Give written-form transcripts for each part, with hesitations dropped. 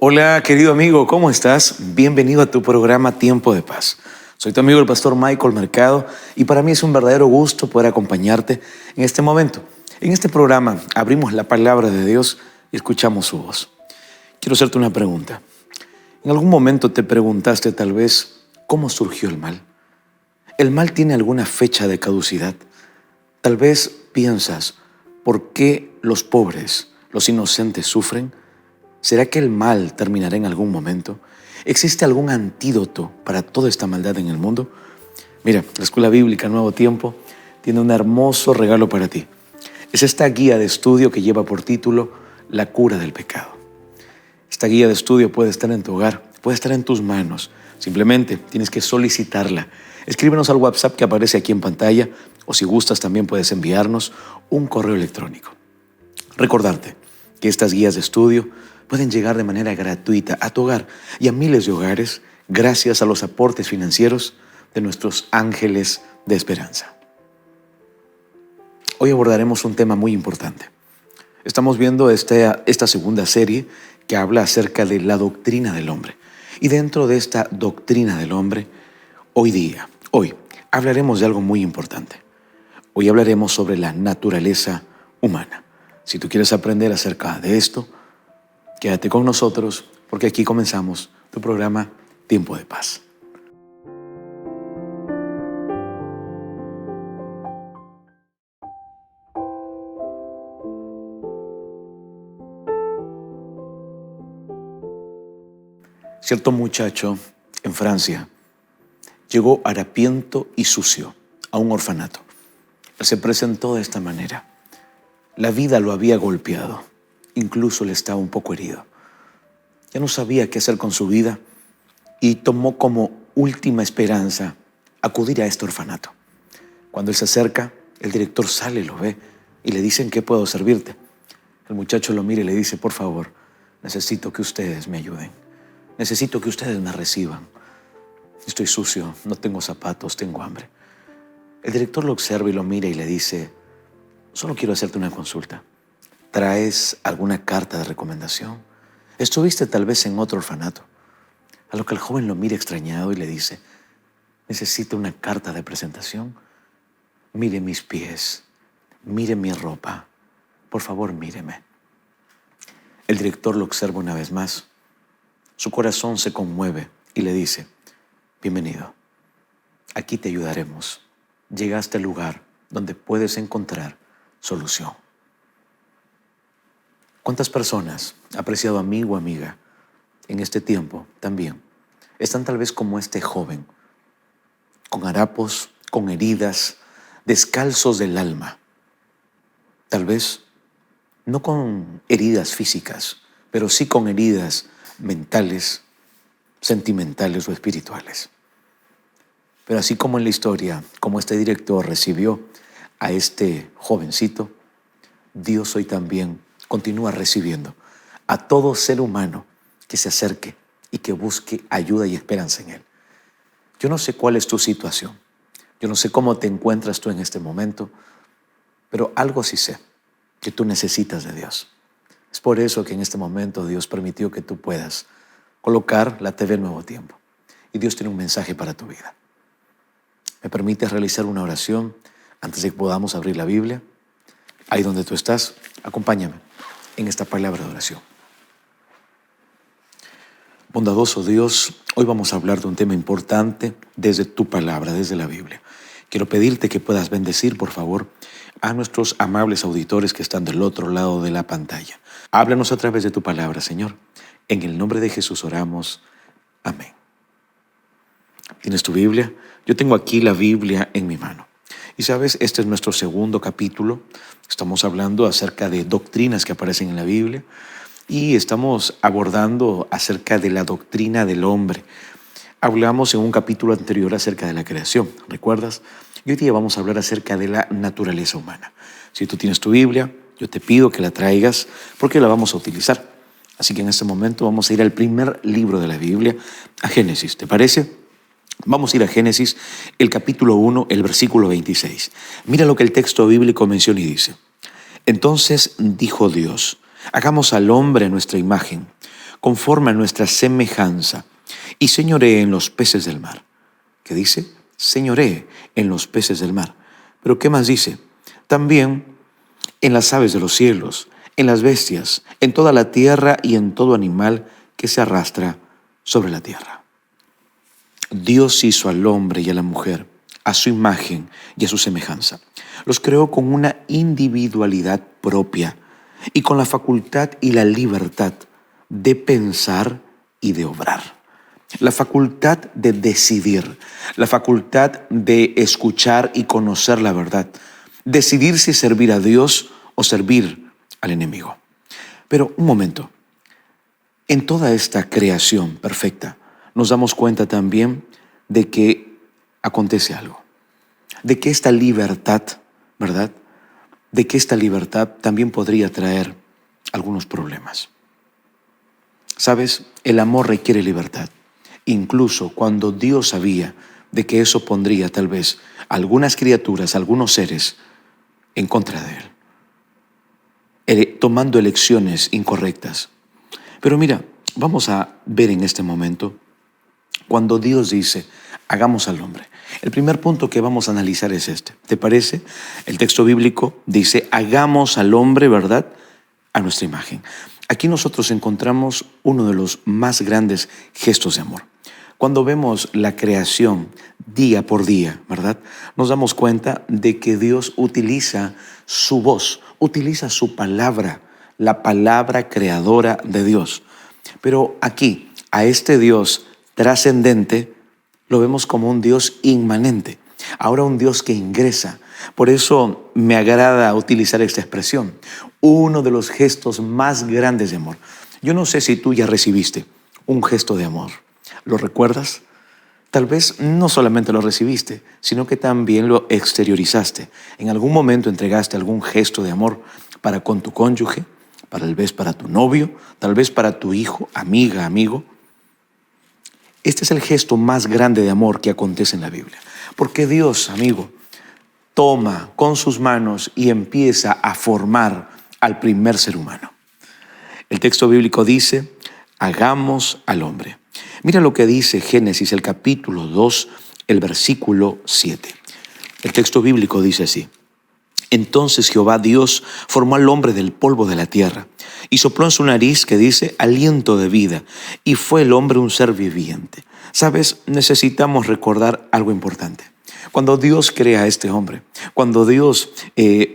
Hola, querido amigo, ¿cómo estás? Bienvenido a tu programa Tiempo de Paz. Soy tu amigo el pastor Michael Mercado y para mí es un verdadero gusto poder acompañarte en este momento. En este programa abrimos la palabra de Dios y escuchamos su voz. Quiero hacerte una pregunta. ¿En algún momento te preguntaste tal vez cómo surgió el mal? ¿El mal tiene alguna fecha de caducidad? Tal vez piensas, ¿por qué los pobres, los inocentes sufren? ¿Será que el mal terminará en algún momento? ¿Existe algún antídoto para toda esta maldad en el mundo? Mira, la Escuela Bíblica Nuevo Tiempo tiene un hermoso regalo para ti. Es esta guía de estudio que lleva por título La cura del pecado. Esta guía de estudio puede estar en tu hogar, puede estar en tus manos. Simplemente tienes que solicitarla. Escríbenos al WhatsApp que aparece aquí en pantalla o si gustas también puedes enviarnos un correo electrónico. Recordarte que estas guías de estudio pueden llegar de manera gratuita a tu hogar y a miles de hogares gracias a los aportes financieros de nuestros ángeles de esperanza. Hoy abordaremos un tema muy importante. Estamos viendo esta segunda serie que habla acerca de la doctrina del hombre. Y dentro de esta doctrina del hombre, hoy hablaremos de algo muy importante. Hoy hablaremos sobre la naturaleza humana. Si tú quieres aprender acerca de esto, quédate con nosotros porque aquí comenzamos tu programa Tiempo de Paz. Cierto muchacho en Francia llegó harapiento y sucio a un orfanato. Él se presentó de esta manera. La vida lo había golpeado, incluso él estaba un poco herido. Ya no sabía qué hacer con su vida y tomó como última esperanza acudir a este orfanato. Cuando él se acerca, el director sale, lo ve y le dice: ¿en qué puedo servirte? El muchacho lo mira y le dice: por favor, necesito que ustedes me ayuden. Necesito que ustedes me reciban. Estoy sucio, no tengo zapatos, tengo hambre. El director lo observa y lo mira y le dice: solo quiero hacerte una consulta. ¿Traes alguna carta de recomendación? ¿Estuviste tal vez en otro orfanato? A lo que el joven lo mira extrañado y le dice: necesito una carta de presentación. Mire mis pies, mire mi ropa. Por favor, míreme. El director lo observa una vez más. Su corazón se conmueve y le dice: bienvenido, aquí te ayudaremos. Llegaste al lugar donde puedes encontrar solución. ¿Cuántas personas, apreciado amigo o amiga, en este tiempo también están tal vez como este joven, con harapos, con heridas, descalzos del alma? Tal vez no con heridas físicas, pero sí con heridas mentales, sentimentales o espirituales. Pero así como en la historia, como este director recibió a este jovencito, Dios hoy también continúa recibiendo a todo ser humano que se acerque y que busque ayuda y esperanza en Él. Yo no sé cuál es tu situación, yo no sé cómo te encuentras tú en este momento, pero algo sí sé, que tú necesitas de Dios. Es por eso que en este momento Dios permitió que tú puedas colocar la TV Nuevo Tiempo. Y Dios tiene un mensaje para tu vida. ¿Me permites realizar una oración antes de que podamos abrir la Biblia? Ahí donde tú estás, acompáñame en esta palabra de oración. Bondadoso Dios, hoy vamos a hablar de un tema importante desde tu palabra, desde la Biblia. Quiero pedirte que puedas bendecir, por favor, a nuestros amables auditores que están del otro lado de la pantalla. Háblanos a través de tu palabra, Señor. En el nombre de Jesús oramos. Amén. ¿Tienes tu Biblia? Yo tengo aquí la Biblia en mi mano. Y sabes, este es nuestro segundo capítulo. Estamos hablando acerca de doctrinas que aparecen en la Biblia y estamos abordando acerca de la doctrina del hombre. Hablamos en un capítulo anterior acerca de la creación, ¿recuerdas? Y hoy día vamos a hablar acerca de la naturaleza humana. Si tú tienes tu Biblia, yo te pido que la traigas porque la vamos a utilizar. Así que en este momento vamos a ir al primer libro de la Biblia, a Génesis, ¿te parece? Vamos a ir a Génesis, el capítulo 1, el versículo 26. Mira lo que el texto bíblico menciona y dice: entonces dijo Dios: hagamos al hombre a nuestra imagen, conforme a nuestra semejanza, y señoree en los peces del mar. ¿Qué dice? Señoree en los peces del mar. Pero ¿qué más dice? También en las aves de los cielos, en las bestias, en toda la tierra y en todo animal que se arrastra sobre la tierra. Dios hizo al hombre y a la mujer a su imagen y a su semejanza. Los creó con una individualidad propia y con la facultad y la libertad de pensar y de obrar. La facultad de decidir, la facultad de escuchar y conocer la verdad, decidir si servir a Dios o servir al enemigo. Pero un momento, en toda esta creación perfecta nos damos cuenta también de que acontece algo, de que esta libertad, ¿verdad? De que esta libertad también podría traer algunos problemas. ¿Sabes? El amor requiere libertad. Incluso cuando Dios sabía de que eso pondría tal vez algunas criaturas, algunos seres en contra de Él, tomando elecciones incorrectas. Pero mira, vamos a ver en este momento, cuando Dios dice, hagamos al hombre. El primer punto que vamos a analizar es este. ¿Te parece? El texto bíblico dice, hagamos al hombre, ¿verdad?, a nuestra imagen. Aquí nosotros encontramos uno de los más grandes gestos de amor. Cuando vemos la creación día por día, ¿verdad?, nos damos cuenta de que Dios utiliza su voz, utiliza su palabra, la palabra creadora de Dios. Pero aquí, a este Dios trascendente, lo vemos como un Dios inmanente, ahora un Dios que ingresa. Por eso me agrada utilizar esta expresión, uno de los gestos más grandes de amor. Yo no sé si tú ya recibiste un gesto de amor. ¿Lo recuerdas? Tal vez no solamente lo recibiste, sino que también lo exteriorizaste. En algún momento entregaste algún gesto de amor para con tu cónyuge, tal vez para tu novio, tal vez para tu hijo, amiga, amigo. Este es el gesto más grande de amor que acontece en la Biblia. Porque Dios, amigo, toma con sus manos y empieza a formar al primer ser humano. El texto bíblico dice, hagamos al hombre. Mira lo que dice Génesis, el capítulo 2, el versículo 7. El texto bíblico dice así. Entonces Jehová Dios formó al hombre del polvo de la tierra y sopló en su nariz, que dice, aliento de vida, y fue el hombre un ser viviente. ¿Sabes? Necesitamos recordar algo importante. Cuando Dios crea a este hombre, cuando Dios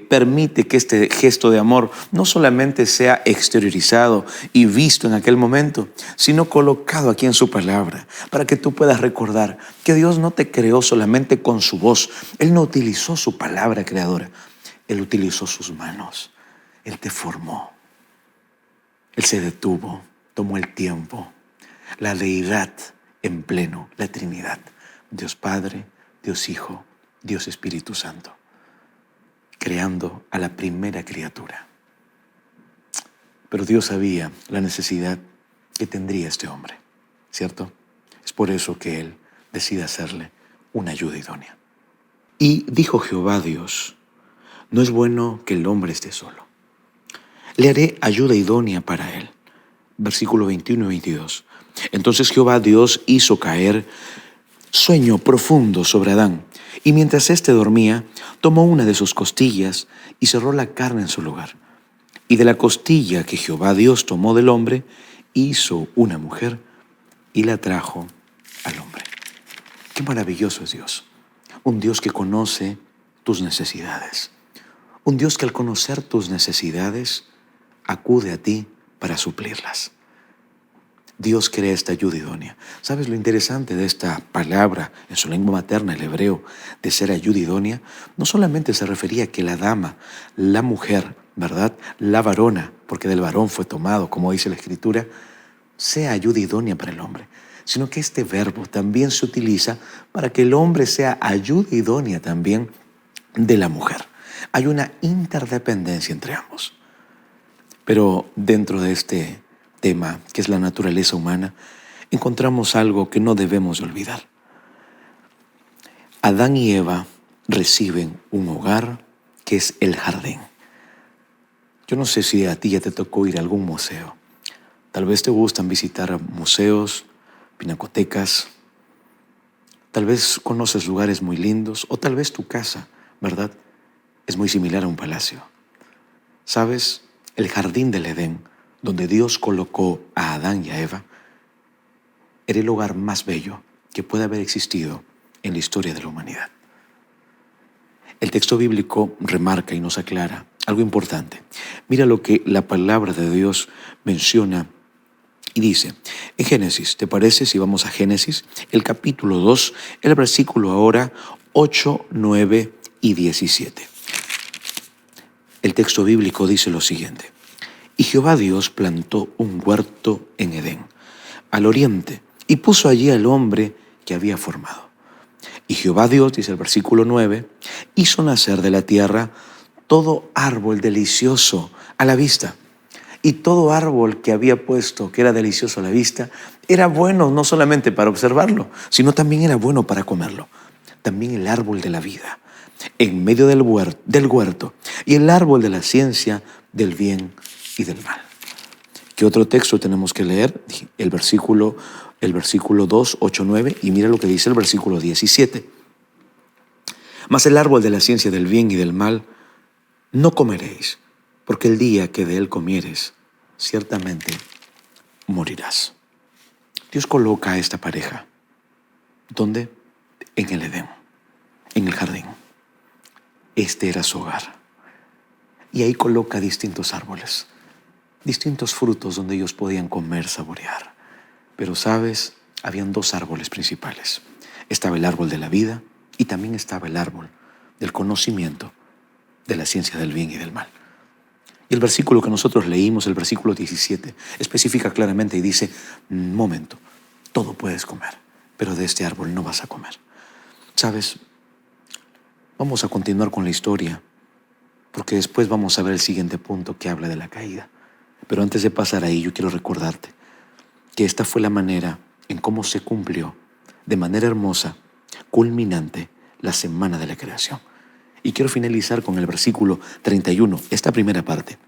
permite que este gesto de amor no solamente sea exteriorizado y visto en aquel momento, sino colocado aquí en su palabra, para que tú puedas recordar que Dios no te creó solamente con su voz. Él no utilizó su palabra creadora, Él utilizó sus manos. Él te formó. Él se detuvo, tomó el tiempo. La deidad en pleno, la Trinidad, Dios Padre, Dios Hijo, Dios Espíritu Santo, creando a la primera criatura. Pero Dios sabía la necesidad que tendría este hombre, ¿cierto? Es por eso que Él decide hacerle una ayuda idónea. Y dijo Jehová Dios, no es bueno que el hombre esté solo. Le haré ayuda idónea para él. Versículo 21 y 22. Entonces Jehová Dios hizo caer sueño profundo sobre Adán, y mientras éste dormía, tomó una de sus costillas y cerró la carne en su lugar. Y de la costilla que Jehová Dios tomó del hombre, hizo una mujer y la trajo al hombre. Qué maravilloso es Dios. Un Dios que conoce tus necesidades. Un Dios que al conocer tus necesidades, acude a ti para suplirlas. Dios crea esta ayuda idónea. ¿Sabes lo interesante de esta palabra en su lengua materna, el hebreo, de ser ayuda idónea? No solamente se refería a que la dama, la mujer, ¿verdad?, la varona, porque del varón fue tomado, como dice la Escritura, sea ayuda idónea para el hombre, sino que este verbo también se utiliza para que el hombre sea ayuda idónea también de la mujer. Hay una interdependencia entre ambos. Pero dentro de este tema, que es la naturaleza humana, encontramos algo que no debemos olvidar. Adán y Eva reciben un hogar que es el jardín. Yo no sé si a ti ya te tocó ir a algún museo, Tal vez te gustan visitar museos, pinacotecas, tal vez conoces lugares muy lindos o tal vez tu casa, ¿verdad? Es muy similar a un palacio. ¿Sabes? El jardín del Edén, donde Dios colocó a Adán y a Eva, era el lugar más bello que puede haber existido en la historia de la humanidad. El texto bíblico remarca y nos aclara algo importante. Mira lo que la palabra de Dios menciona y dice, en Génesis, ¿te parece si vamos a Génesis? El capítulo 2, el versículo ahora 8, 9 y 17. El texto bíblico dice lo siguiente. Y Jehová Dios plantó un huerto en Edén, al oriente, y puso allí al hombre que había formado. Y Jehová Dios, dice el versículo 9, hizo nacer de la tierra todo árbol delicioso a la vista. Y todo árbol que había puesto, que era delicioso a la vista, era bueno no solamente para observarlo, sino también era bueno para comerlo. También el árbol de la vida, en medio del huerto, y el árbol de la ciencia del bien y del mal. ¿Qué otro texto tenemos que leer? El versículo 2, 8, 9, y mira lo que dice el versículo 17. Mas el árbol de la ciencia del bien y del mal no comeréis, porque el día que de él comieres, ciertamente morirás. Dios coloca a esta pareja. ¿Dónde? En el Edén, en el jardín. Este era su hogar. Y ahí coloca distintos árboles, distintos frutos donde ellos podían comer, saborear. Pero, ¿sabes? Habían dos árboles principales. Estaba el árbol de la vida y también estaba el árbol del conocimiento de la ciencia del bien y del mal. Y el versículo que nosotros leímos, el versículo 17, especifica claramente y dice, un momento, todo puedes comer, pero de este árbol no vas a comer. ¿Sabes? Vamos a continuar con la historia, porque después vamos a ver el siguiente punto que habla de la caída. Pero antes de pasar ahí, yo quiero recordarte que esta fue la manera en cómo se cumplió de manera hermosa, culminante, la semana de la creación. Y quiero finalizar con el versículo 31, esta primera parte,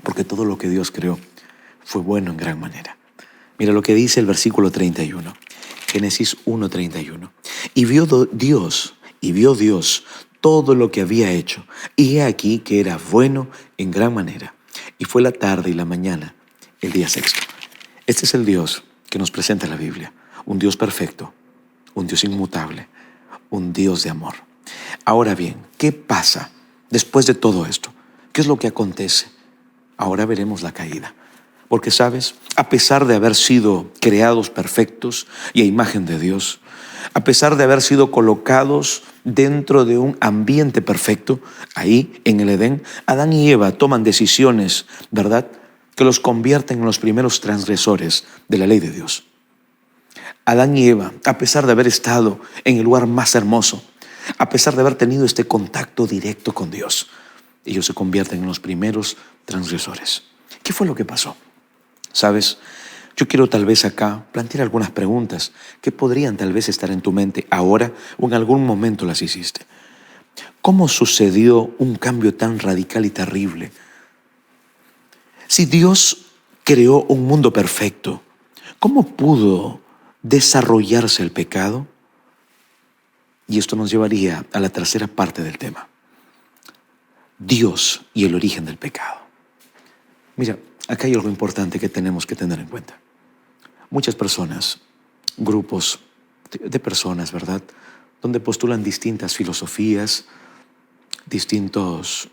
porque todo lo que Dios creó fue bueno en gran manera. Mira lo que dice el versículo 31, Génesis 1:31. Y vio Dios todo lo que había hecho, y he aquí que era bueno en gran manera. Y fue la tarde y la mañana, el día sexto. Este es el Dios que nos presenta la Biblia, un Dios perfecto, un Dios inmutable, un Dios de amor. Ahora bien, ¿qué pasa después de todo esto? ¿Qué es lo que acontece? Ahora veremos la caída. Porque, ¿sabes? A pesar de haber sido creados perfectos y a imagen de Dios, a pesar de haber sido colocados dentro de un ambiente perfecto, ahí en el Edén, Adán y Eva toman decisiones, ¿verdad?, que los convierten en los primeros transgresores de la ley de Dios. Adán y Eva, a pesar de haber estado en el lugar más hermoso, a pesar de haber tenido este contacto directo con Dios, ellos se convierten en los primeros transgresores. ¿Qué fue lo que pasó? ¿Sabes? Yo quiero tal vez acá plantear algunas preguntas que podrían tal vez estar en tu mente ahora o en algún momento las hiciste. ¿Cómo sucedió un cambio tan radical y terrible? Si Dios creó un mundo perfecto, ¿cómo pudo desarrollarse el pecado? Y esto nos llevaría a la tercera parte del tema. Dios y el origen del pecado. Mira, acá hay algo importante que tenemos que tener en cuenta. Muchas personas, grupos de personas, ¿verdad?, donde postulan distintas filosofías, distintos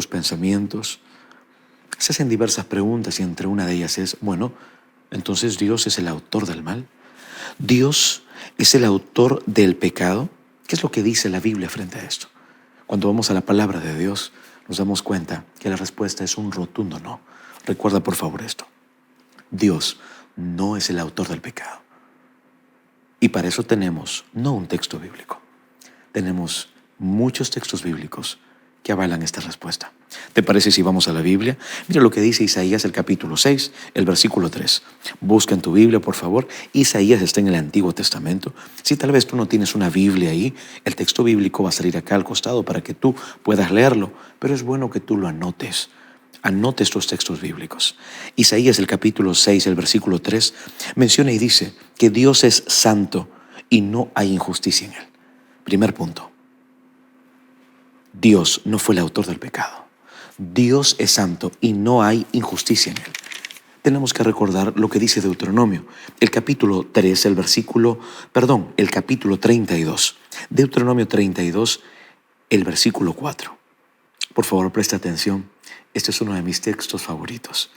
pensamientos, se hacen diversas preguntas y entre una de ellas es, bueno, entonces Dios es el autor del mal. Dios es el autor del pecado. ¿Qué es lo que dice la Biblia frente a esto? Cuando vamos a la palabra de Dios, nos damos cuenta que la respuesta es un rotundo no. Recuerda por favor esto. Dios no es el autor del pecado. Y para eso tenemos no un texto bíblico. Tenemos muchos textos bíblicos que avalan esta respuesta. ¿Te parece si vamos a la Biblia? Mira lo que dice Isaías el capítulo 6, el versículo 3. Busca en tu Biblia, por favor. Isaías está en el Antiguo Testamento. Si tal vez tú no tienes una Biblia ahí, el texto bíblico va a salir acá al costado para que tú puedas leerlo. Pero es bueno que tú lo anotes. Anote estos textos bíblicos. Isaías, el capítulo 6, el versículo 3, menciona y dice que Dios es santo y no hay injusticia en él. Primer punto. Dios no fue el autor del pecado. Dios es santo y no hay injusticia en él. Tenemos que recordar lo que dice Deuteronomio, el capítulo 3, el capítulo 32. Deuteronomio 32, el versículo 4. Por favor, presta atención. Este es uno de mis textos favoritos.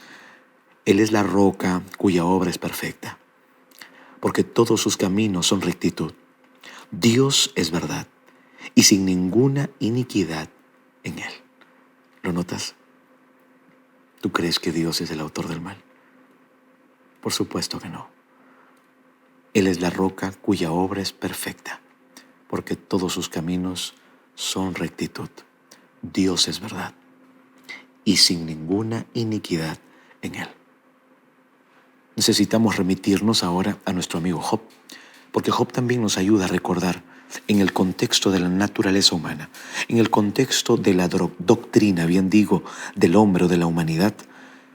Él es la roca cuya obra es perfecta, porque todos sus caminos son rectitud. Dios es verdad y sin ninguna iniquidad en él. ¿Lo notas? ¿Tú crees que Dios es el autor del mal? Por supuesto que no. Él es la roca cuya obra es perfecta, porque todos sus caminos son rectitud. Dios es verdad y sin ninguna iniquidad en él. Necesitamos remitirnos ahora a nuestro amigo Job, porque Job también nos ayuda a recordar en el contexto de la naturaleza humana, en el contexto de la doctrina, bien digo, del hombre o de la humanidad.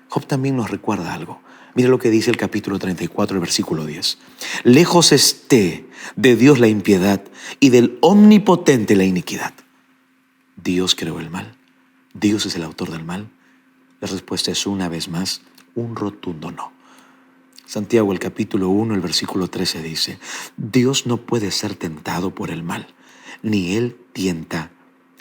Job también nos recuerda algo. Mira lo que dice el capítulo 34, el versículo 10. Lejos esté de Dios la impiedad y del omnipotente la iniquidad. ¿Dios creó el mal? ¿Dios es el autor del mal? La respuesta es una vez más un rotundo no. Santiago, el capítulo 1, el versículo 13 dice, Dios no puede ser tentado por el mal, ni él tienta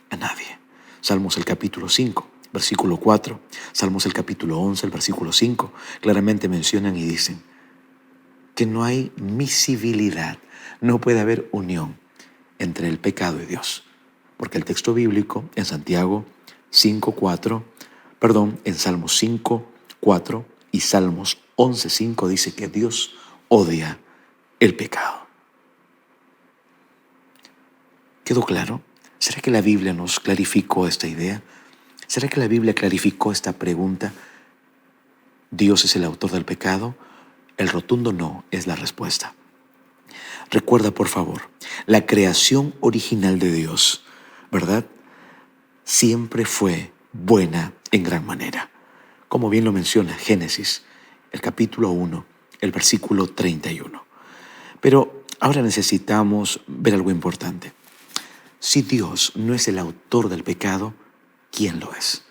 a nadie. Salmos, el capítulo 5, versículo 4. Salmos, el capítulo 11, el versículo 5, claramente mencionan y dicen que no hay miscibilidad, no puede haber unión entre el pecado y Dios. Porque el texto bíblico en Santiago 5:4, en Salmos 5:4 y Salmos 11:5 dice que Dios odia el pecado. ¿Quedó claro? ¿Será que la Biblia nos clarificó esta idea? ¿Será que la Biblia clarificó esta pregunta? ¿Dios es el autor del pecado? El rotundo no es la respuesta. Recuerda, por favor, la creación original de Dios, ¿verdad? Siempre fue buena en gran manera. Como bien lo menciona Génesis, el capítulo 1, el versículo 31. Pero ahora necesitamos ver algo importante. Si Dios no es el autor del pecado, ¿quién lo es?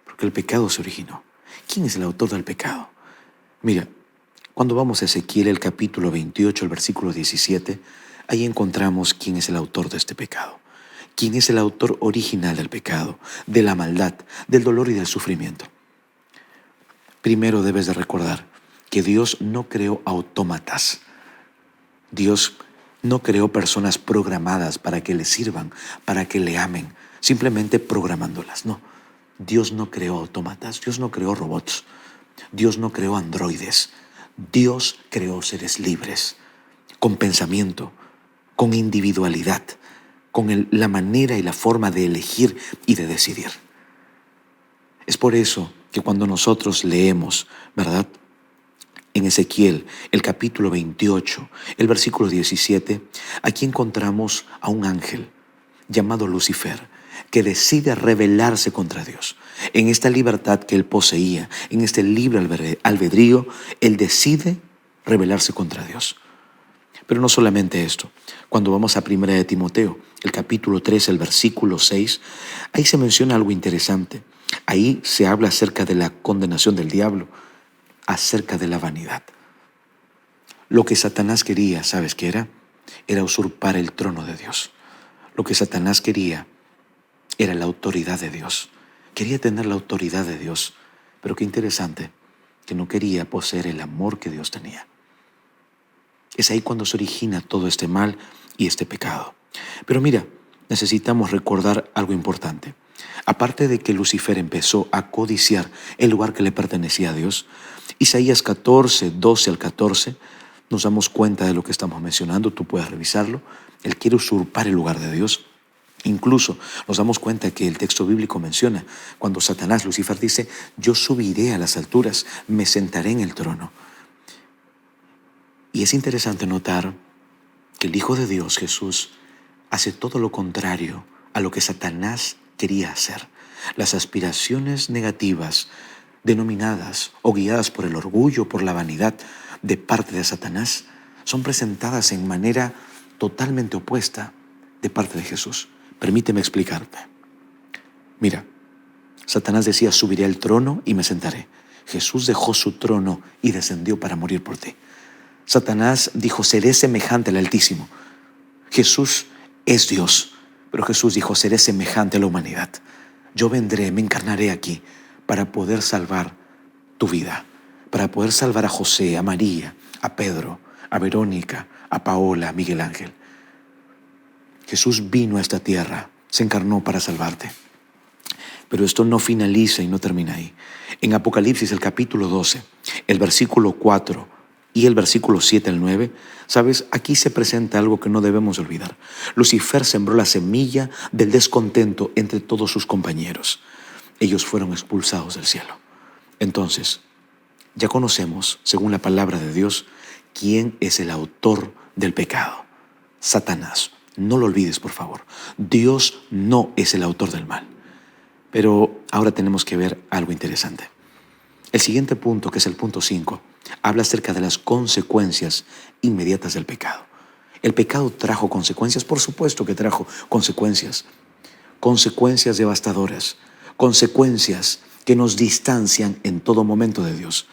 Porque el pecado se originó. ¿Quién es el autor del pecado? Mira, cuando vamos a Ezequiel, el capítulo 28, el versículo 17, ahí encontramos quién es el autor de este pecado. ¿Quién es el autor original del pecado, de la maldad, del dolor y del sufrimiento? Primero debes de recordar que Dios no creó autómatas. Dios no creó personas programadas para que le sirvan, para que le amen, simplemente programándolas. No, Dios no creó autómatas, Dios no creó robots, Dios no creó androides. Dios creó seres libres, con pensamiento, con individualidad, con la manera y la forma de elegir y de decidir. Es por eso que cuando nosotros leemos, ¿verdad?, en Ezequiel, el capítulo 28, el versículo 17, aquí encontramos a un ángel llamado Lucifer, que decide rebelarse contra Dios. En esta libertad que él poseía, en este libre albedrío, él decide rebelarse contra Dios. Pero no solamente esto. Cuando vamos a 1 de Timoteo, el capítulo 3, el versículo 6, ahí se menciona algo interesante. Ahí se habla acerca de la condenación del diablo, acerca de la vanidad. Lo que Satanás quería, ¿sabes qué era? Era usurpar el trono de Dios. Lo que Satanás quería era la autoridad de Dios. Quería tener la autoridad de Dios. Pero qué interesante, que no quería poseer el amor que Dios tenía. Es ahí cuando se origina todo este mal y este pecado. Pero mira, necesitamos recordar algo importante. Aparte de que Lucifer empezó a codiciar el lugar que le pertenecía a Dios, Isaías 14, 12 al 14, nos damos cuenta de lo que estamos mencionando, tú puedes revisarlo. Él quiere usurpar el lugar de Dios. Incluso nos damos cuenta que el texto bíblico menciona cuando Satanás, Lucifer, dice, yo subiré a las alturas, me sentaré en el trono. Y es interesante notar que el Hijo de Dios, Jesús, hace todo lo contrario a lo que Satanás quería hacer. Las aspiraciones negativas, denominadas o guiadas por el orgullo, por la vanidad de parte de Satanás, son presentadas en manera totalmente opuesta de parte de Jesús. Permíteme explicarte. Mira, Satanás decía: subiré al trono y me sentaré. Jesús dejó su trono y descendió para morir por ti. Satanás dijo: seré semejante al Altísimo. Jesús es Dios, pero Jesús dijo: seré semejante a la humanidad. Yo vendré, me encarnaré aquí para poder salvar tu vida, para poder salvar a José, a María, a Pedro, a Verónica, a Paola, a Miguel Ángel. Jesús vino a esta tierra, se encarnó para salvarte. Pero esto no finaliza y no termina ahí. En Apocalipsis, el capítulo 12, el versículo 4 y el versículo 7 al 9, ¿sabes? Aquí se presenta algo que no debemos olvidar. Lucifer sembró la semilla del descontento entre todos sus compañeros. Ellos fueron expulsados del cielo. Entonces, ya conocemos, según la palabra de Dios, quién es el autor del pecado: Satanás. No lo olvides, por favor. Dios no es el autor del mal. Pero ahora tenemos que ver algo interesante. El siguiente punto, que es el punto 5, habla acerca de las consecuencias inmediatas del pecado. ¿El pecado trajo consecuencias? Por supuesto que trajo consecuencias. Consecuencias devastadoras. Consecuencias que nos distancian en todo momento de Dios.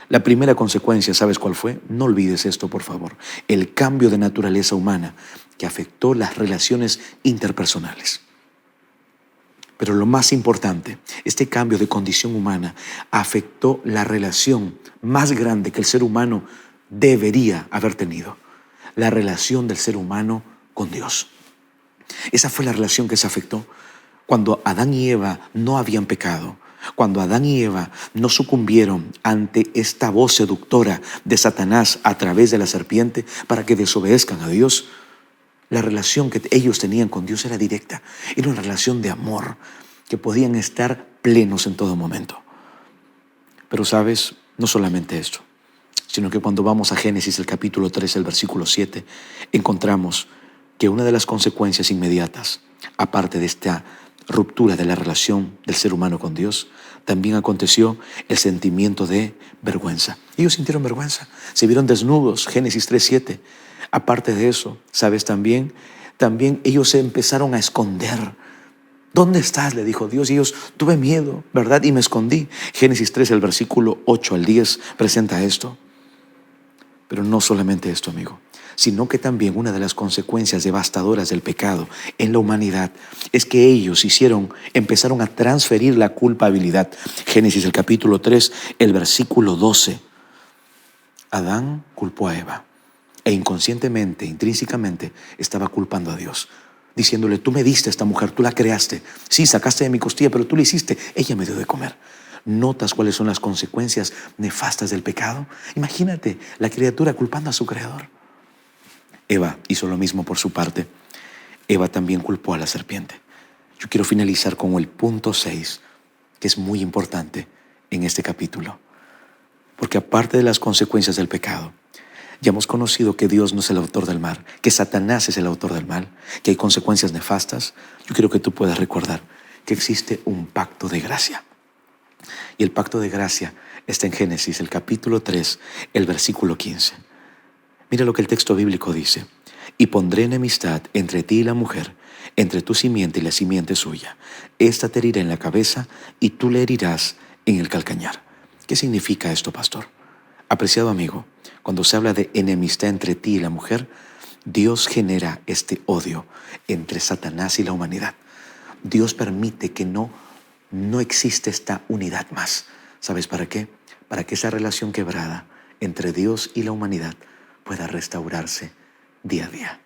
La primera consecuencia, ¿sabes cuál fue? No olvides esto, por favor. El cambio de naturaleza humana que afectó las relaciones interpersonales. Pero lo más importante, este cambio de condición humana afectó la relación más grande que el ser humano debería haber tenido: la relación del ser humano con Dios. Esa fue la relación que se afectó cuando Adán y Eva no habían pecado, cuando Adán y Eva no sucumbieron ante esta voz seductora de Satanás a través de la serpiente para que desobedezcan a Dios. La relación que ellos tenían con Dios era directa, era una relación de amor, que podían estar plenos en todo momento. Pero sabes, no solamente esto, sino que cuando vamos a Génesis, el capítulo 3, el versículo 7, encontramos que una de las consecuencias inmediatas, aparte de esta ruptura de la relación del ser humano con Dios, también aconteció el sentimiento de vergüenza. Ellos sintieron vergüenza, se vieron desnudos, Génesis 3, 7. Aparte de eso, ¿sabes? También ellos se empezaron a esconder. ¿Dónde estás?, le dijo Dios. Y ellos: tuve miedo, ¿verdad? Y me escondí. Génesis 3, el versículo 8 al 10, presenta esto. Pero no solamente esto, amigo, sino que también una de las consecuencias devastadoras del pecado en la humanidad es que ellos empezaron a transferir la culpabilidad. Génesis, el capítulo 3, el versículo 12. Adán culpó a Eva e inconscientemente, intrínsecamente, estaba culpando a Dios, diciéndole: tú me diste a esta mujer, tú la creaste, sí, sacaste de mi costilla, pero tú la hiciste, ella me dio de comer. ¿Notas cuáles son las consecuencias nefastas del pecado? Imagínate la criatura culpando a su creador. Eva hizo lo mismo por su parte. Eva también culpó a la serpiente. Yo quiero finalizar con el punto 6, que es muy importante en este capítulo, porque aparte de las consecuencias del pecado, ya hemos conocido que Dios no es el autor del mal, que Satanás es el autor del mal, que hay consecuencias nefastas. Yo quiero que tú puedas recordar que existe un pacto de gracia. Y el pacto de gracia está en Génesis, el capítulo 3, el versículo 15. Mira lo que el texto bíblico dice: y pondré enemistad entre ti y la mujer, entre tu simiente y la simiente suya. Esta te herirá en la cabeza y tú le herirás en el calcañar. ¿Qué significa esto, pastor? Apreciado amigo, cuando se habla de enemistad entre ti y la mujer, Dios genera este odio entre Satanás y la humanidad. Dios permite que no existe esta unidad más. ¿Sabes para qué? Para que esa relación quebrada entre Dios y la humanidad pueda restaurarse día a día.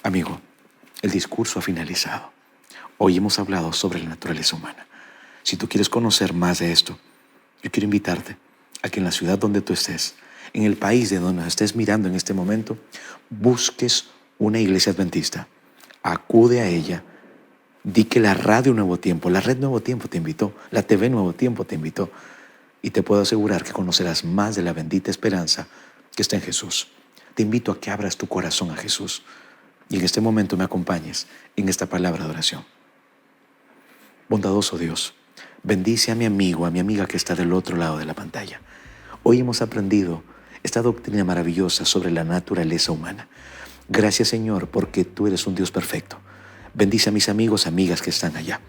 Amigo, el discurso ha finalizado. Hoy hemos hablado sobre la naturaleza humana. Si tú quieres conocer más de esto, yo quiero invitarte a que en la ciudad donde tú estés, en el país de donde estés mirando en este momento, busques una iglesia adventista. Acude a ella. Di que la radio Nuevo Tiempo, la red Nuevo Tiempo te invitó, la TV Nuevo Tiempo te invitó. Y te puedo asegurar que conocerás más de la bendita esperanza que está en Jesús. Te invito a que abras tu corazón a Jesús y en este momento me acompañes en esta palabra de oración. Bondadoso Dios, bendice a mi amigo, a mi amiga que está del otro lado de la pantalla. Hoy hemos aprendido esta doctrina maravillosa sobre la naturaleza humana. Gracias, Señor, porque tú eres un Dios perfecto. Bendice a mis amigos, amigas que están allá.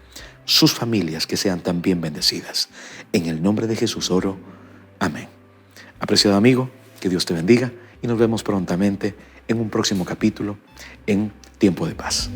Sus familias que sean también bendecidas. En el nombre de Jesús oro. Amén. Apreciado amigo, que Dios te bendiga y nos vemos prontamente en un próximo capítulo en Tiempo de Paz.